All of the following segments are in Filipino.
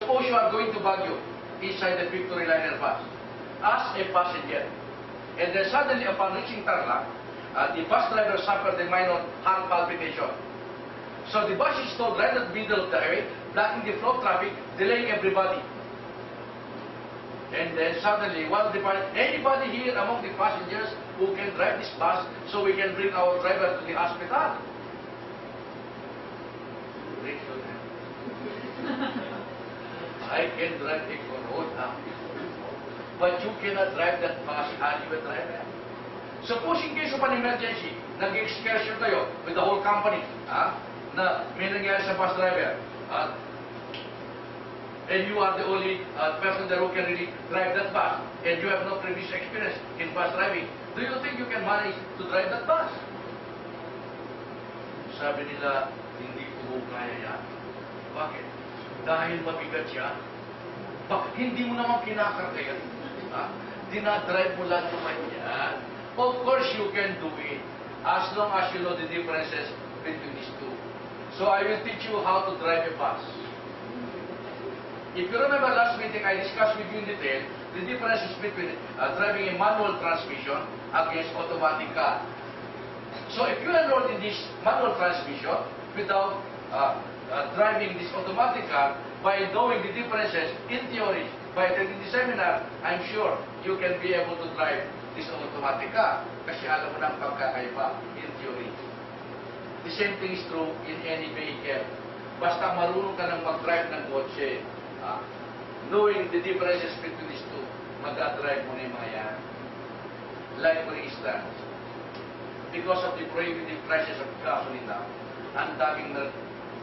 Suppose you are going to Baguio inside the Victory Liner bus as a passenger. And then suddenly, upon reaching Tarlac, the bus driver suffered a minor heart palpitation. So the bus is stalled right at the middle of the highway, blocking the flow of traffic, delaying everybody. And then suddenly, anybody here among the passengers who can drive this bus so we can bring our driver to the hospital? Raise your hand. I can drive a Corona, but you cannot drive that bus as you a driver. Suppose in case of an emergency, nag-excursion kayo with the whole company, na may nangyari sa bus driver, and you are the only person there who can really drive that bus, and you have no previous experience in bus driving, do you think you can manage to drive that bus? Sabi nila, hindi ko kaya yan. Bakit? Dahil mabigat siya. Bakit hindi mo naman kinakarga yan? Dinadrive mo lang naman yan. Of course you can do it, as long as you know the differences between these two. So I will teach you how to drive a bus. If you remember last meeting, I discussed with you in detail the differences between driving a manual transmission against automatic car. So if you enroll in this manual transmission without driving this automatic car, by knowing the differences in theory, by taking the seminar, I'm sure you can be able to drive this automatic car kasi alam mo na ang pagkakaiba in theory. The same thing is true in any vehicle. Basta marunong ka ng mag-drive ng kotse, knowing the differences between these two, mag-drive mo na yung mga yan. Like for instance, because of the prohibitive prices of gasoline now, ang daming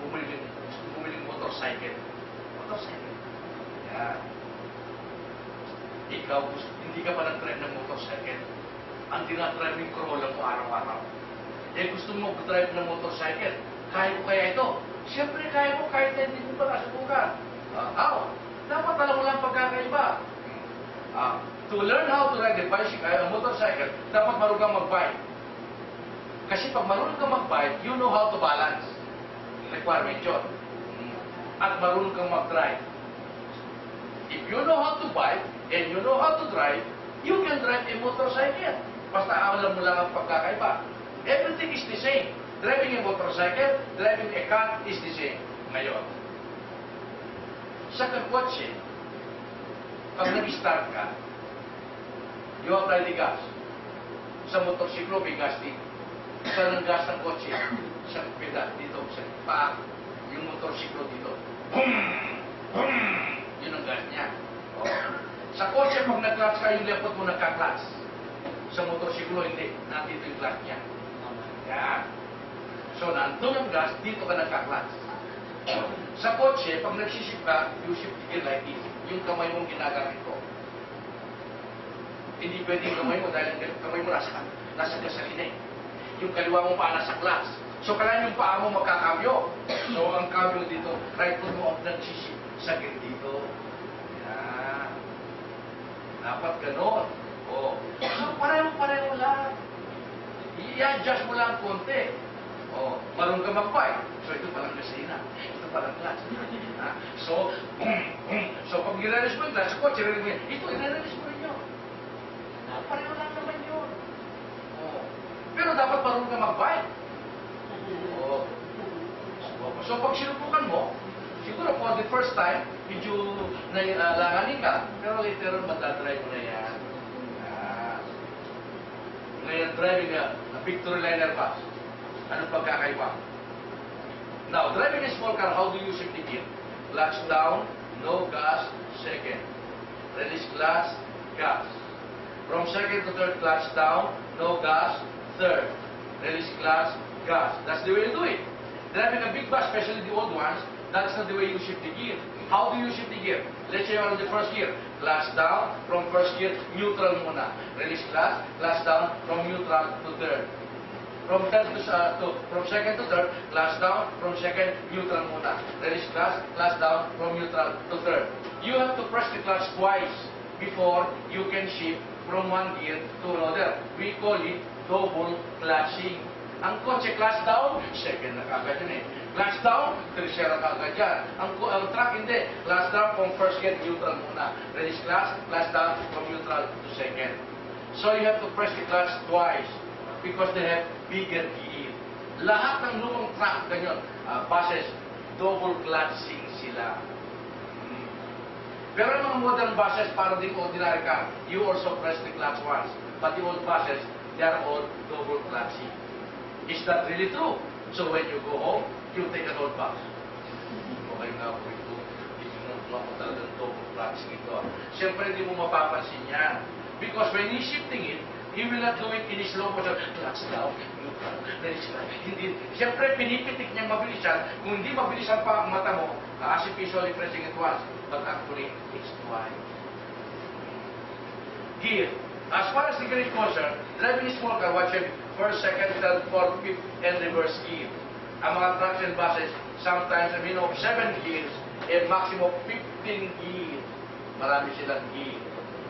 bumiling motorcycle. Motorcycle. Yan. Ikaw, hindi ka pa nag-drive ng motorcycle. Ang dinadrive yung Corolla mo araw-araw. Eh gusto mo mag-drive ng motorcycle. Kaya ko kaya ito? Siyempre kaya mo kahit hindi mo pa nasubukan. How? Dapat alam mo lang pagkakaiba. To learn how to ride a motorcycle, dapat marunong kang mag-bike. Kasi pag marunong kang mag-bike, you know how to balance. Requirement yun. At marunong kang mag-drive. If you know how to bike, and you know how to drive, you can drive a motorcycle. Basta alam mo lang ang pagkakaiba. Everything is the same. Driving a motorcycle, driving a car is the same. Ngayon, sa kotse, pag nag-start ka, you apply the gas. Sa motorsiklo, may gas dito. Sa ng gas ng kotse, sa pedal dito, sa paa, yung motorsiklo dito. Boom! Boom! Yun ang gas niya. Sa kotse, pag nag-clutch ka, yung lepot mo nagka-clutch. Sa motorsiklo, hindi. Nandito yung clutch niya. Yan. So, nandun ang gas, dito ka nagka-clutch. Sa kotse, pag nagsisip ka, you shift the gear like this. Yung kamay mong ginagamit ko. Hindi pwede yung kamay mo dahil ang kamay mo nasa gasolina. Yung kaliwa mong paa nasa clutch. So, kailangan yung paa mo magkakambyo. So, ang kambyo dito, right foot mo ang nagsisip sa gear dito. Yan. Dapat ganon. So, pareho lang. I-adjust mo lang konti. Marunong ka mag-bike. So, ito palang gasolina. Ito palang clutch. So, pag nire-release mo yung clutch, sa kotse, ito, nire-release mo rin yun. Pareho lang naman yun. Pero dapat marunong ka mag-bike. So, pag sinubukan mo, siguro for the first time, medyo langanin ka. Pero later on, matadrive mo na yan. Ngayon, driving a Victory Liner bus. Anong pagkakaiba? Now, driving a small car, how do you shift the gear? Clutch down, no gas, second. Release clutch, gas. From second to third, clutch down, no gas, third. Release clutch, gas. That's the way you do it. Driving a big bus, especially the old ones, that's not the way you shift the gear. How do you shift the gear? Let's say you're on the first gear. Clutch down, from first gear, neutral muna. Release clutch, clutch down, from neutral to third. From second to third, clutch down, from second, neutral muna. Release clutch, clutch down, from neutral to third. You have to press the clutch twice before you can shift from one gear to another. We call it double clutching. Ang kotse, class down, second na kagad yun eh. Class down, tercera kagad yan. Ang truck hindi. Class down from first gear, neutral muna. Release class down from neutral to second. So you have to press the clutch twice because they have bigger gear. Lahat ng lumang truck, ganyan, buses, double clutching sila. Pero ang mga modern buses, para di ordinary car, you also press the clutch once. But the old buses, they are all double clutching. Is that really true? So when you go home, you take an old bus. Okay nga po ito. Isinunod mo talagang double clutching ito. Siyempre, hindi mo mapapansin yan. Because when he's shifting it, he will not do it in slow motion. Clutch down, neutral, release clutch. Hindi. Siyempre, pinipitik niyang mabilisan. Kung hindi mabilisan pa ang mata mo, as if he's only pressing it once, but actually, it's twice. Gear. As far as the gear is concerned, driving a small car, watch it, first, second, third, fourth, fifth, and reverse gear. Ang mga trucks and buses, sometimes a minimum of 7 gears, and maximum of 15 gears. Marami silang gear.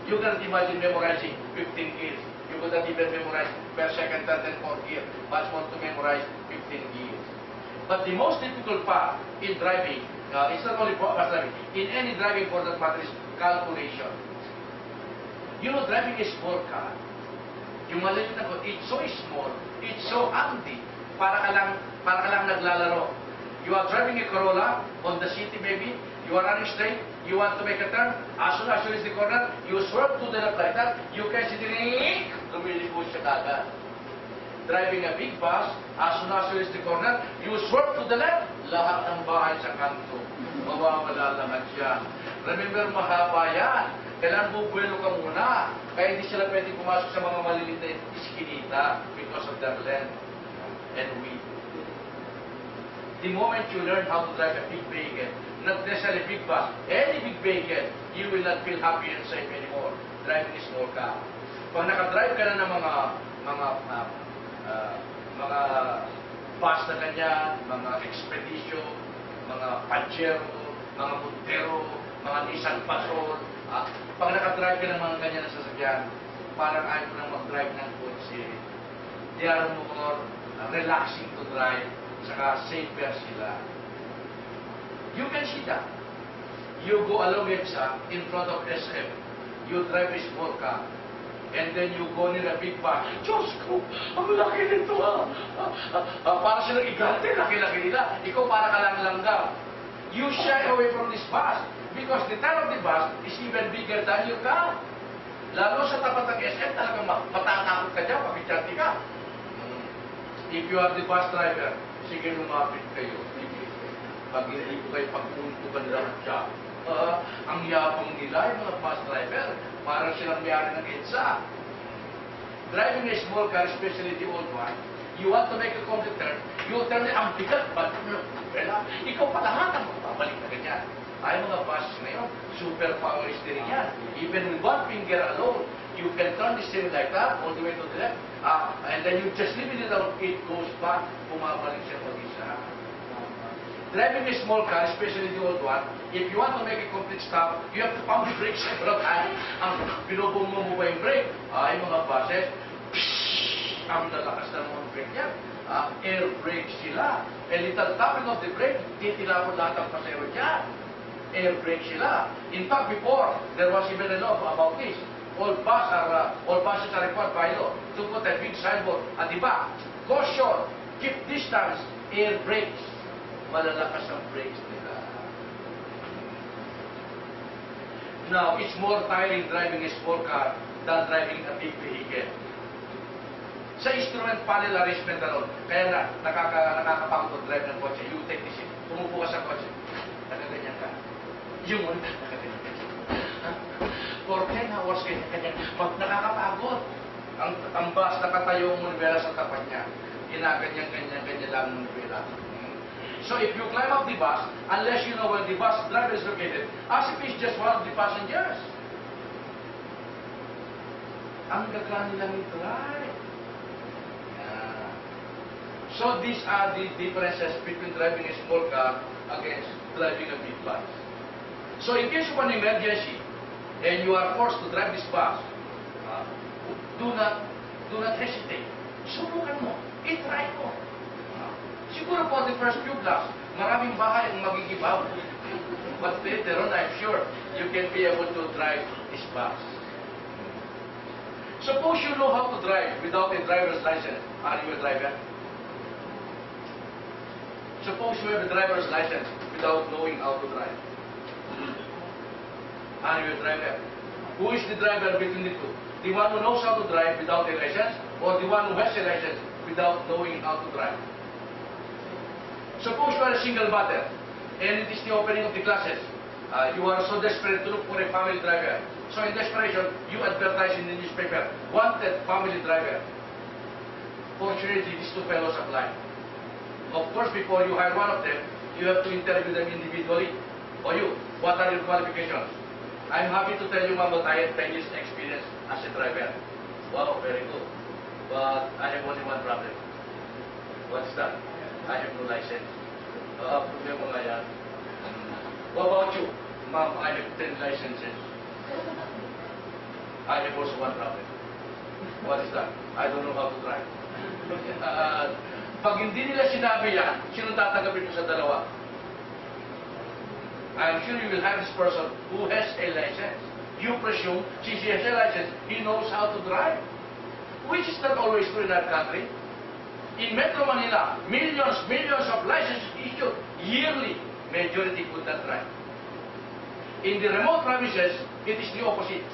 You cannot imagine memorizing 15 gears. You could not even memorize first, second, third, and fourth gear. Much more to memorize 15 gears. But the most difficult part in driving, it's not only for driving, in any driving for that matter is calculation. You know, driving a small car, yung maliit na ko, it's so small, it's so handy, para ka lang naglalaro. You are driving a Corolla on the city maybe, you are running straight, you want to make a turn, as soon as you reach the corner, you swerve to the left like that, you can see the ring, lumilikod siya kagad. Driving a big bus, as soon as you reach the corner, you swerve to the left, lahat ng bahay sa kanto. Mawawala lahat yan. Remember, mahaba yan. Kailangan bubuelo ka muna. Kaya hindi sila pwede pumasok sa mga maliliit na iskinita because of their length and width. The moment you learn how to drive a big vehicle, not necessarily big bus, any big vehicle, you will not feel happy and safe anymore driving a small car. Pag nakadrive ka na ng mga bus na ganyan, mga expedition, mga Pajero, mga Montero, mga Nissan Patrol, pag nakadrive ka ng mga ganyan na sasakyan, parang ayaw mo nang mag-drive ng kotse. They are more relaxing to drive, saka safer sila. You can see that. You go along EDSA in front of SF, you drive a small car, and then you go near a big bus. Diyos ko, ang laki nito para silang igante, laki-laki nila. Ikaw para ka lang langgam. You shy away from this bus because the tail of the bus is even bigger than your car. Lalo sa tapat ng SF, talagang matatakot ka dyan, pakichanti ka. If you are the bus driver, sige lumapit kayo. Pag hindi ko kayo pagpuntukan lang siya. Ang yabang nila, yung mga bus driver, parang silang mayari ng EDSA. Driving a small car, especially the old one, you want to make a complete turn, you turn ang bigat, but ikaw pa lahat ang magpapalik na ganyan. Ay mga buses ngayon, super power steering yan. Even with one finger alone, you can turn the steering like that, all the way to the left, and then you just leave it down, it goes back, pumabalik siya mag-isa. Driving a small car, especially the old one, if you want to make a complete stop, you have to pump the brakes several times. Ang binubong mo ba yung brake? Ay mga buses, ang lalakas ng mga brake niya. Air brake sila. A little tapping of the brake, titilapon lahat ang pasero niya. Air brake sila. In fact, before, there was even a law about this. All buses are required by law to put a big signboard at the back. Caution, keep distance, air brakes. Malalakas ang brakes nila. Now, it's more tiring driving a small car than driving a big vehicle. Sa instrument panel arrangement alone, kaya nakakapagod drive ng kotse. You take this, umupo ka sa kotse, nakaganyan ka. Yung nakaganyan ka. For 10 hours, ganyan. Nakakapagod. Ang bus nakatayo ang manubela sa tapat niya. Ginaganyan lang ang manubela. So if you climb up the bus, unless you know where the bus driver is located, as if he's just one of the passengers. Ang gagaan nilang i-drive. So these are the differences between driving a small car against driving a big bus. So in case of an emergency, and you are forced to drive this bus, do not hesitate. Subukan mo. I-try mo. Siguro po the first few blocks, maraming bahay ang magigibaw. But later on, I'm sure you can be able to drive this bus. Suppose you know how to drive without a driver's license. Are you a driver? Suppose you have a driver's license without knowing how to drive. Are you a driver? Who is the driver between the two? The one who knows how to drive without a license, or the one who has a license without knowing how to drive? Suppose you are a single mother, and it is the opening of the classes. You are so desperate to look for a family driver. So in desperation, you advertise in the newspaper, wanted family driver. Fortunately, these two fellows apply. Of course, before you hire one of them, you have to interview them individually. Or you, what are your qualifications? I'm happy to tell you, ma'am, that I have 10 years experience as a driver. Wow, very good. But I have only one problem. What's that? I have no license. Problema nga yan. What about you? Ma'am, I have 10 licenses. I have also one problem. What is that? I don't know how to drive. Pag hindi nila sinabi yan, sino tatanggapin mo sa dalawa? I'm sure you will have this person who has a license. You presume, since he has a license, he knows how to drive. Which is not always true in our country. In Metro Manila, millions of licenses issued yearly. Majority could not drive. In the remote provinces, it is the opposite.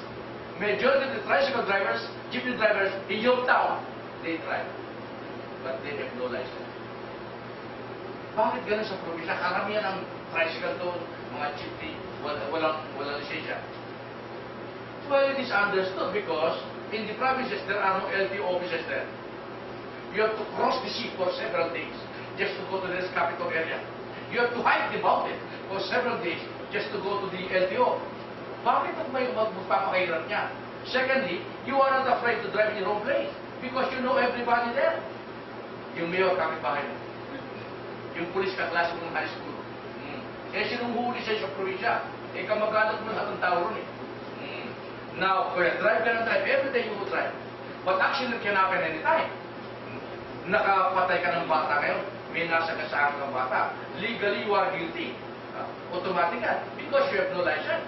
Majority of the tricycle drivers, jeepney drivers in your town, they drive. But they have no license. Bakit ganun sa probinsya? Karamihan ang tricycle doon, mga jeepney, walang lisensya. Well, it is understood because in the provinces, there are no LTO offices there. You have to cross the sea for several days just to go to the next capital area. You have to hike the mountain for several days just to go to the LTO. Bakit magpapakahirap niya? Secondly, you are not afraid to drive in your own place because you know everybody there. Yung mayor kapitbahay mo. Yung pulis kaklase mo ng high school. Eh, sinong huli sa'yo sa probinsya? Eh, kamag-anak mo lahat ng tao ron eh. Now, kung drive ka ng drive, every day you will drive. But accident can happen anytime. Nakapatay ka ng bata ngayon, may nasa kasama ng bata. Legally, you are guilty. Automatic ka, because you have no license.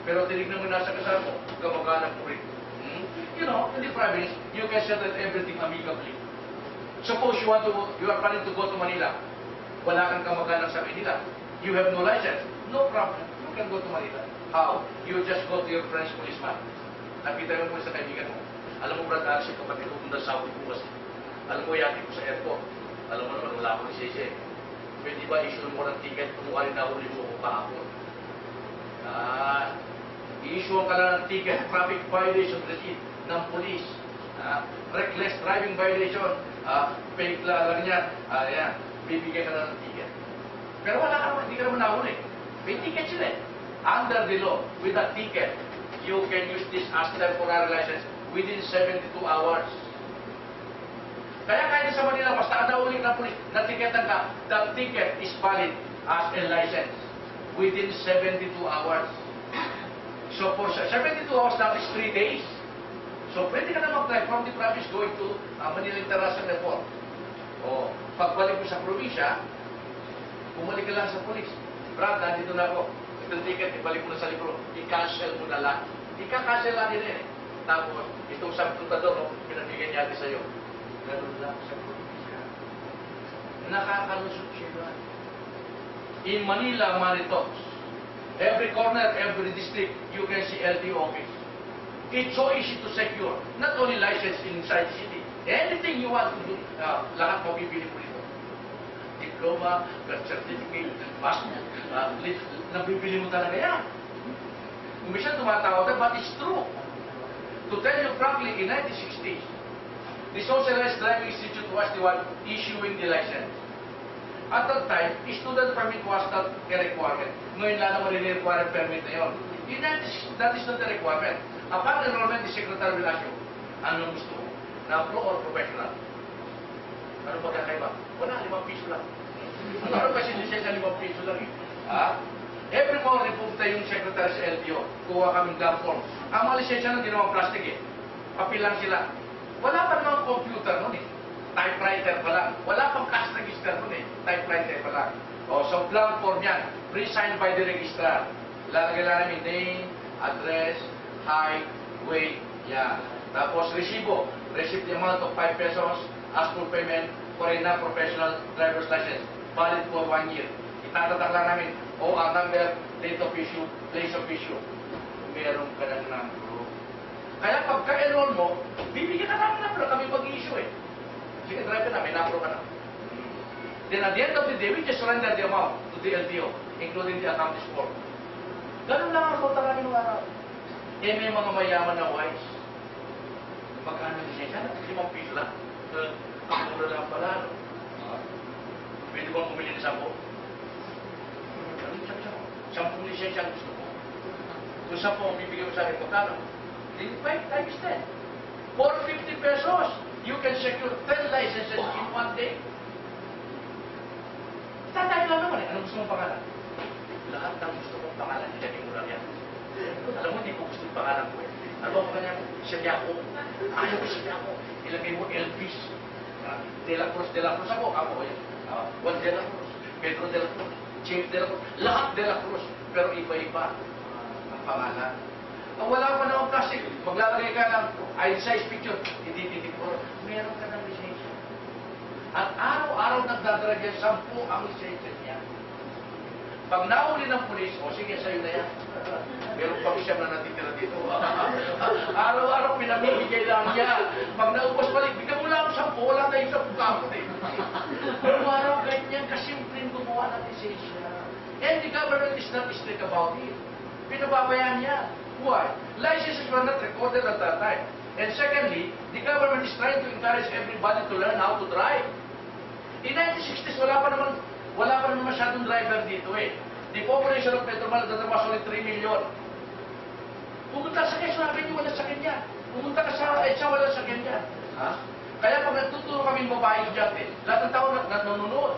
Pero tinignan mo nasa kasama mo, kamag-anak mo rin. You know, in the province, you can settle everything amicably. Suppose you are planning to go to Manila. Wala kang kamag-anak sa Manila. You have no license. No problem. You can go to Manila. How? You just go to your friend's policeman. Nakita mo sa kaibigan mo. Alam mo, Brad, si kapatid ko punta sa Saudi bukas. Alam mo, yati ko sa airport. Alam mo naman, wala akong lisensya eh. Pwede ba issue mo ng ticket kung mukha rin nahuli mo kung kahapon? I-issue ka lang ng ticket, traffic violation receipt ng police. Reckless driving violation. Fake lang yan. Ayan, bibigyan ka lang ng ticket. Pero wala ka naman, hindi ka naman nahuli. May ticket sila eh. Under the law, with that ticket, you can use this as temporary license within 72 hours. Kaya kahit sa Manila, basta nahuli ng police, natiketan ka, that ticket is valid as a license within 72 hours. So for 72 hours, that is 3 days. So pwede ka na mag-drive from the province going to Manila International Airport. O, pagbalik mo sa probinsya, bumalik ka lang sa police. Brad, nandito na ako. Itong ticket, ibalik mo na sa libro. I-cancel mo na lang. I-cancel lang din eh. Tapos, itong sabtutador, pinabigyan niya natin sa'yo. Ganun lang sa probinsya. Nakakalusot siya. In Manila, Manitops, every corner, every district, you can see LTO office. It's so easy to secure. Not only license inside the city. Anything you want to do, lahat mabibili mo dito. Diploma, birth certificate, passport, nabibili mo talaga yan. Minsan tumatawag na, but it's true. To tell you frankly, in 1960s, the Socialized Driving Institute was the one issuing the license. At that time, student permit was not a requirement. Ngayon lang naman nire-require permit na yun. That is not a requirement. Upon enrollment, the secretary will ask you, anong gusto mo? Na-pro or professional? Ano ba kakaiba? Wala, 5 piso lang. Ano kasi lisensya 5 piso lang eh? Every morning pupunta yung secretary sa LTO. Kuha kaming gum form. Ang mga lisensya nang ginawang plastic eh. Papel lang sila. Wala pa namang computer nun eh. Typewriter pa lang. Wala pang cash register nun eh. Typewriter pa lang. O, so blank form yan. Pre-signed by the registrar. Lalagay lang namin name, address, height, weight, yan. Tapos resibo. Receipt the amount of 5 pesos as full payment for a non-professional driver's license. Valid for 1 year. Itatatak lang namin OR number, date of issue, place of issue. Meron ka ng number. Kaya pagka-enroll mo, bibigyan ka namin number. Kami mag-issue eh. Sige, driver na, may number ka na. Then at the end of the day, we just surrender the amount to the LTO, including the account is for. Ganun lang ang kota namin ng araw. Eh, may mga mayaman na wise. Magkano yung lisensya? 5 piso lang. Ang mura lang pala. No? Pwede bang bumili ng 10? Ano sabi mo? 10 lisensya ang gusto ko. Kung 10 ang bibigyan mo sa akin, magkano? 5 times 10. For 50 pesos, you can secure 10 licenses in 1 day. Tatay lang naman eh. Anong gusto mong pangalan? Lahat ng gusto mong pangalan, ilagay mo lang yan. Alam mo, hindi ko gusto yung pangalan ko eh. Ano ang pangalan ko? Santiago. Ayaw ko Santiago. Ilagay mo Elvis. De La Cruz ako. Ako eh. Juan De La Cruz. Pedro De La Cruz. James De La Cruz. Lahat De La Cruz. Pero iba-iba ang pangalan. Ang wala pa naman plastic, maglalagay ka ng size picture, hindi po. Meron ka ng lisensya. At araw-araw nagdadrag yan, 10 ang lisensya niya. Pag nahuli ng pulis, o sige, sa'yo na yan. Meron pang siyam na natitira dito. Araw-araw pinamimigay lang niya. Pag naubos balik, bigyan mo lang ang 10, wala na yung 10 kapot eh. Pero araw ganyan, kasimpleng gumawa ng lisensya. And the government is not strict about it. Pinababayaan niya. Why? Licenses were not recorded at that time. And secondly, the government is trying to encourage everybody to learn how to drive. In 1960s, wala pa naman masyadong driver dito eh. The population of Petro Manila was only 3 million. Pumunta sa Quezon Avenue, wala sa kanya. Pumunta ka sa EDSA, wala sa kanya. Ha? Kaya pag nagtuturo kami babae dyan eh, lahat ng tao nanonood.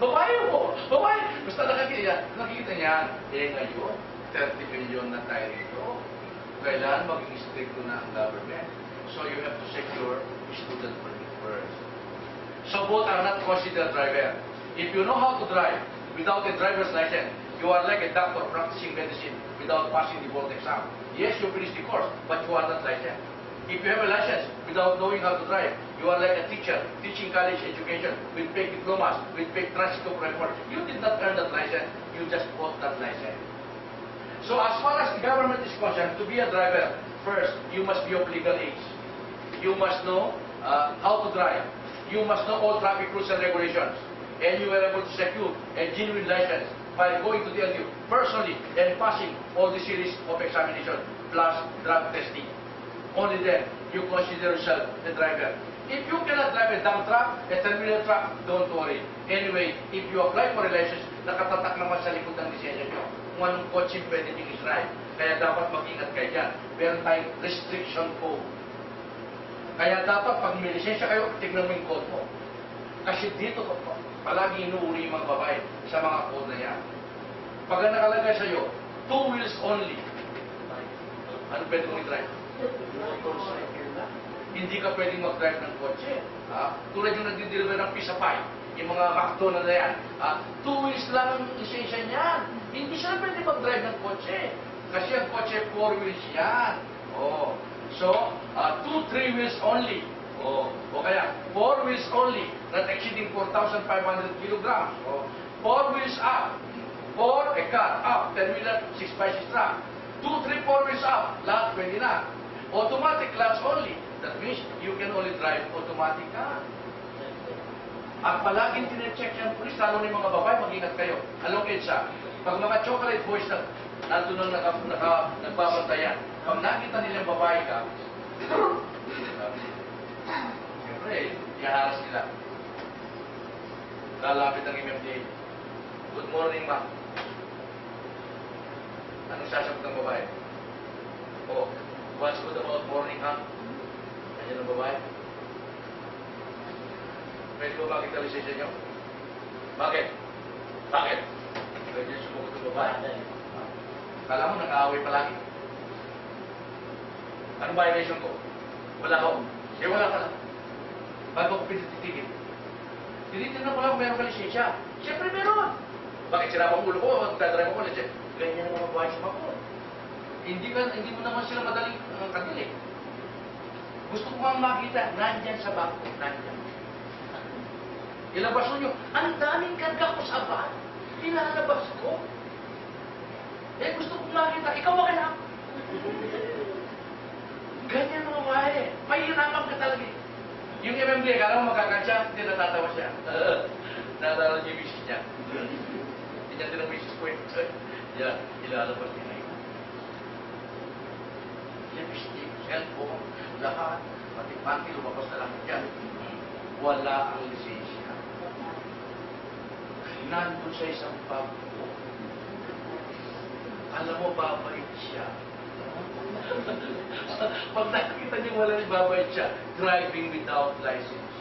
Babae mo! Babae! Basta nakikita niyan. Eh ngayon, 30 billion na tayo rito. Kailangan maging stricto na ang government. So you have to secure student permit first. So both are not considered driver. If you know how to drive without a driver's license, you are like a doctor practicing medicine without passing the board exam. Yes, you finish the course, but you are not licensed. If you have a license without knowing how to drive, you are like a teacher teaching college education with fake diplomas, with fake transcript report. You did not earn that license, you just bought that license. So as far as the government is concerned, to be a driver, first, you must be of legal age. You must know how to drive. You must know all traffic rules and regulations. And you are able to secure a genuine license by going to the LTO personally and passing all the series of examinations plus drug testing. Only then, you consider yourself a driver. If you cannot drive a dump truck, a terminal truck, don't worry. Anyway, if you apply for a license, nakatatak naman sa likod ng lisensya nyo kung anong kotse pwede nyo i-drive. Kaya dapat mag-ingat kayo dyan. Meron tayong restriction code. Kaya dapat pag may lisensya kayo, tignan mo yung code mo. Kasi dito, palagi inuuli yung mga babae sa mga code na yan. Pag nakalagay sa'yo, 2 wheels only. Ano pwede mong i-drive? Motorcycle na. Hindi ka pwedeng mag-drive ng kotse. Tulad yung nagdi-deliver ng pizza pie, yung mga McDonald's na yan. 2 wheels lang ang lisensya niyan. Hindi siya pwede mag-drive ng kotse. Kasi ang kotse, 4 wheels yan. Oh. So, 2, 3 wheels only. Oh. O kaya, 4 wheels only, not exceeding 4,500 kilograms. Oh. 4 wheels up. 4, a car, up. 10-wheeler, 6x6 truck. 2, 3, 4 wheels up. Lahat pwede na. Automatic clutch only. That means you can only drive automatic car. At palaging tine-check yung pulis, lalo na yung mga babae, mag-ingat kayo. Along EDSA, pag mga chocolate boys na nandun ang nagbabantayan, pag nakita nilang babae ka, siyempre, iharas nila. Lalapit ang MMDA. Good morning, ma'am. Anong sasagot ng babae? Oh, what's good about morning, ha? Ganyan ang babae. Pwede ko makita lisensya nyo? Bakit? Bakit? Pwede sumugot ng babae. Kala mo, nag-aaway palagi. Anong violation ko? Wala ko. Eh, wala ka lang. Bago ko pinititigil. Tinitignan ko lang kung meron ka lisensya. Siyempre meron. Bakit sila pang ulo ko? Magdadrive ako ulit. Ganyan ang mga buhay sa mga ko. Hindi mo naman sila madaling kadili. Gusto ko mang makita, nandyan sa bangko, nandyan. Ilabas mo nyo, ang daming karga ko sa van. Ilalabas ko. Eh, gusto kong makita, ikaw ba kaya? Ganyan mga buhay. Mahirapan ka talaga. Yung MMD, kala mo magkakansya, hindi natatawa siya. Natatawa niya yung misis niya. Hindi niya din ang misis ko. Yan, ilalabas niya na yun. Lipstick, cellphone, lahat, pati-pati, lumabas na lang yan. Wala ang lisensya. Nandun sa isang pagpo. Alam mo, babait siya. Pag nakikita niyo wala yung babait siya, driving without license.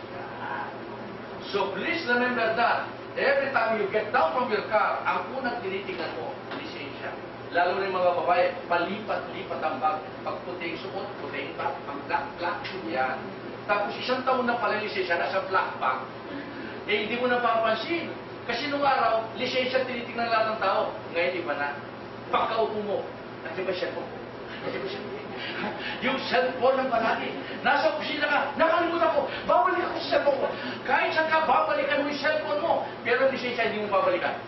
So please remember that. Every time you get down from your car, ang unang tinitingnan mo, lisensya. Lalo na yung mga babae, palipat-lipat ang bag. Pag puting suot, puting bag, pag black, yan. Tapos isang taon na pala lisensya, nasa black bag. Eh, hindi mo napapansin. Kasi nung araw, lisensya tinitingnan lahat ng tao. Ngayon, iba na. Pagkaupo mo, nandiyan ba siya po? Yung cellphone ng palagi. Nasa kusina ka, nakalimutan ko, babalik ako sa cellphone ko. Kahit saan ka, babalikan mo yung cellphone mo. Pero lisensya, hindi mo babalikan.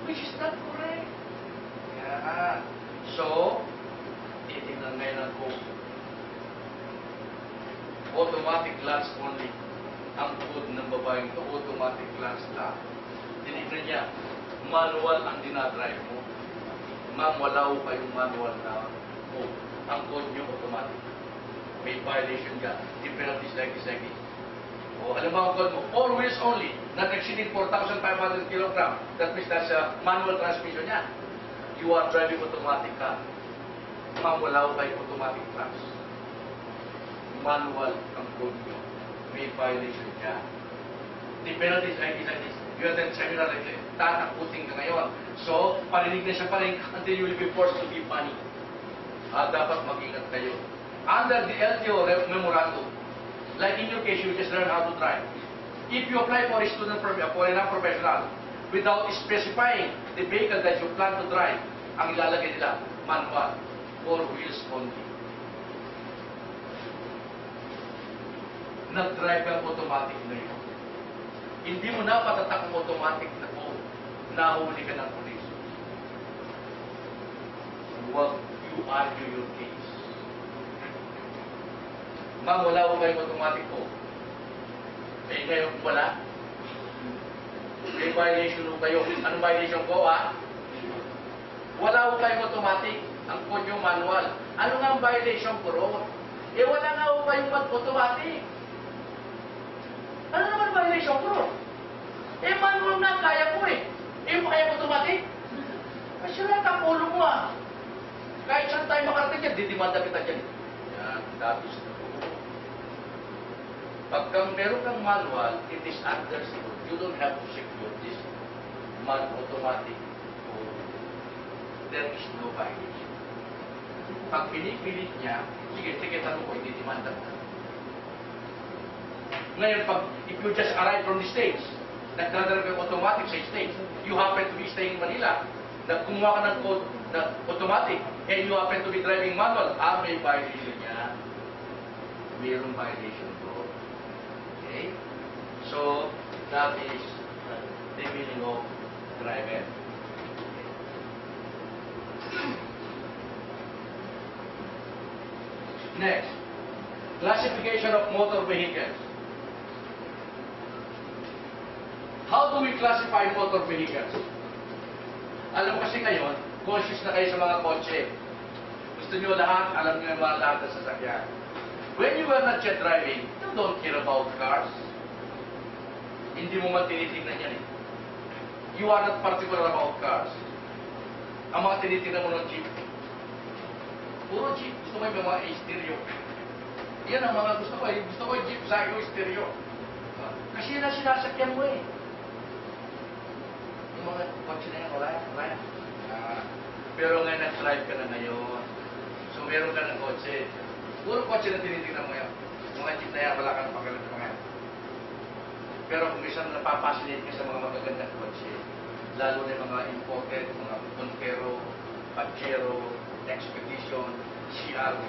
Which is not correct. Yeah. So, titignan ngayon ko. Automatic glance only. Ang code ng babaeng ito, automatic glance lang. Tinignan niya, manual ang dinadrive mo. Ma'am, wala ko kayong manual na code. Ang code nyo automatic. May violation ka. The penalty is like this. O, alam mo ang code mo, all wheels only, not exceeding 4,500 kg. That means that's a manual transmission niya. You are driving automatic car. Ma'am, wala ko kayong automatic trans. Manual ang code nyo. May violation ka. The penalty is like this. You attend seminar like this. Tatakutin ka ngayon. So, parinig na siya pa rin until you will be forced to give money. Dapat mag-ingat kayo. Under the LTO memorandum, like in your case, you just learn how to drive. If you apply for a student permit, for a non-professional, without specifying the vehicle that you plan to drive, ang ilalagay nila, manual, 4 wheels only. Nag-drive ang automatic na yun. Hindi mo na patatak ang automatic na code. Nahuli ka ng police. Huwag you argue your case. Ma'am, wala ko kayong automatic code. Eh, ngayon wala. May violation ko kayo. Anong violation ko, ha? Wala ko kayong automatic. Ang code yung manual. Ano nga ang violation ko ron? Eh, wala nga ko kayong automatic. Ano naman violation ko? Eh, manual na, kaya ko eh. Eh, kaya ko automatic? Kasi lang ang ulo mo ah. Kahit saan tayo makarating yan, didimanda kita dyan. Yan, tapos na po. Pagka meron kang manual, it is understood. You don't have to secure this automatic. There is no violation. Pag pinipilit niya, sige, tanong ko, hindi demanda ka. Ngayon, if you just arrive from the States, nagdadala ka automatic sa States, you happen to be staying in Manila, kumuha ka ng code na automatic, and you happen to be driving manual, may violation niya. Mayroong violation doon. Okay? So, that is the meaning of driver. Next, classification of motor vehicles. How do we classify motor vehicles? Alam mo kasi ngayon, conscious na kayo sa mga kotse. Gusto nyo lahat, alam nyo yung mga lahat na sasakyan. When you were not yet driving, you don't care about cars. Hindi mo man tinitignan yan eh. You are not particular about cars. Ang mga tinitignan mo ng jeep. Puro jeep. Gusto mo yung mga stereo. Yan ang mga gusto ko eh. Gusto ko yung jeep sa iyo stereo. Kasi yan ang sinasakyan mo eh. Yung mga kotse na yan, wala yan. Pero ngayon, nag-drive ka na ngayon. So, meron ka ng kotse. Puro kotse na tinitingnan mo yan. Mga jeep na yan, wala kang pakialam sa mga yan. Pero kung isang napapasinate ka sa mga magagandang kotse, lalo na yung mga imported, mga Montero, Pajero, Expedition, CRV.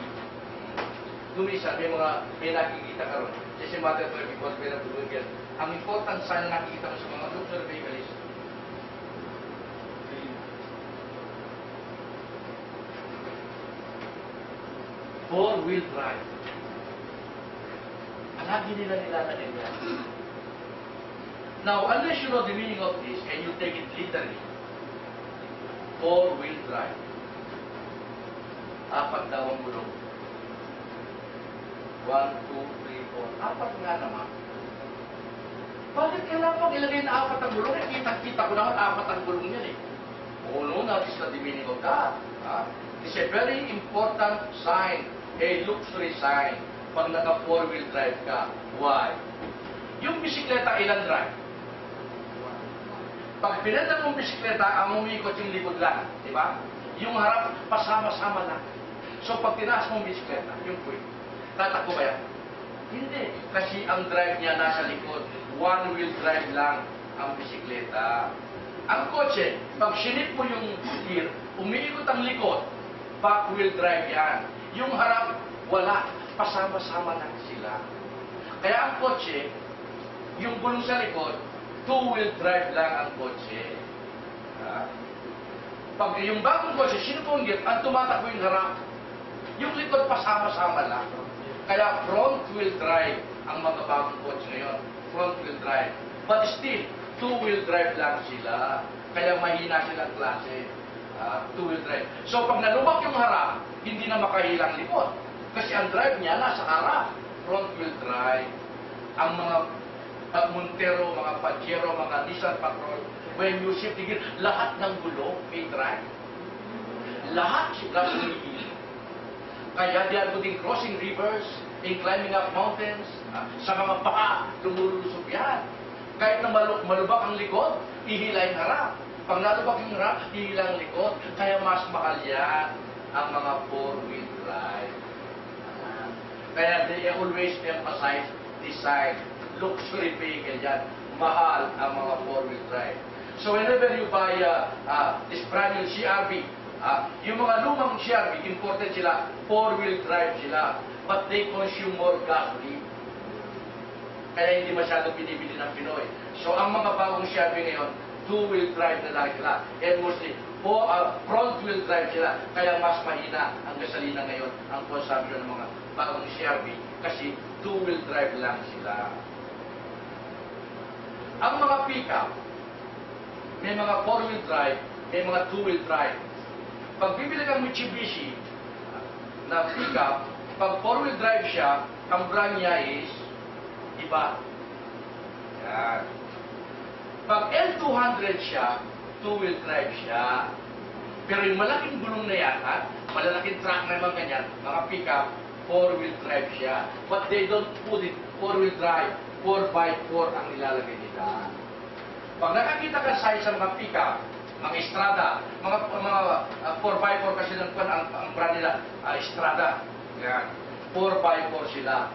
Lumisan, may nakikita ka ron. Kasi matter of because may nabulugyan. Ang important sana nakikita mo sa mga luxury vehicles, four-wheel drive. Lagi nila nilalagay yan. Now, unless you know the meaning of this and you take it literally, four-wheel drive. Apat daw ang gulong. 1, 2, 3, 4. Apat nga naman. Bakit kailangan pang ilagay na apat ang gulong? Kita-kita ko naman apat ang gulong yan eh. Oh no, that is not the meaning of that. It's a very important sign, a luxury sign, pag naka four-wheel drive ka. Why? Yung bisikleta, ilan drive? Pag pinanda mong bisikleta, ang umikot yung likod lang. Di ba? Yung harap, pasama-sama lang. So pag tinaas mong bisikleta, yung quick, tatakbo ba yan? Hindi. Kasi ang drive niya nasa likod. One-wheel drive lang ang bisikleta. Ang kotse, pag sinip mo yung gear, umiikot ang likod, back-wheel drive yan. Yung harap, wala. Pasama-sama lang sila. Kaya ang kotse, yung gulong sa likod, two-wheel drive lang ang kotse. Pag yung bagong kotse, sino po ang gear? Ang tumatakbo yung harap. Yung likod, pasama-sama lang. Kaya front-wheel drive ang mga bagong kotse ngayon. Front-wheel drive. But still, two-wheel drive lang sila. Kaya mahina silang klase. Two-wheel drive. So pag nalubak yung harap, hindi na makahilang likod. Kasi ang drive niya nasa harap. Front-wheel drive. Ang mga Montero, mga Pajero, mga Nissan Patrol, when you shift the gear, lahat ng gulong may drive. Lahat sila umiilit. Kaya they are putting crossing rivers, in climbing up mountains, sa mga paa, lumulusob yan. Kahit na malubak ang likod, ihila yung harap. Pag nalubak yung harap, ihila ang likod. Kaya mas mahal yan ang mga four-wheel drive. Kaya they always emphasize design, luxury vehicle yan. Mahal ang mga four-wheel drive. So whenever you buy this brand new CRV, yung mga lumang CRV, imported sila, four-wheel drive sila. But they consume more gasoline. Kaya hindi masyadong binibili ng Pinoy. So ang mga bagong CRV ngayon, two-wheel drive na lang sila. And mostly, front-wheel drive sila. Kaya mas mahina ang gasolina ngayon, ang consumption ng mga bagong CRV. Kasi two-wheel drive lang sila. Ang mga pickup, may mga four-wheel drive, may mga two-wheel drive. Pag bibili kang Mitsubishi na pickup, pag four-wheel drive siya, ang brand niya is iba. Yan. Pag L200 siya, two-wheel drive siya. Pero yung malaking gulong na yan, malalaking truck na mga ganyan, mga pickup, four-wheel drive siya. But they don't put it four-wheel drive, 4x4 ang nilalagay nila. Pag nakakita ka sa mga pickup, mga Estrada, mga 4x4 kasi ang brand nila, Estrada. Yan. 4x4 sila.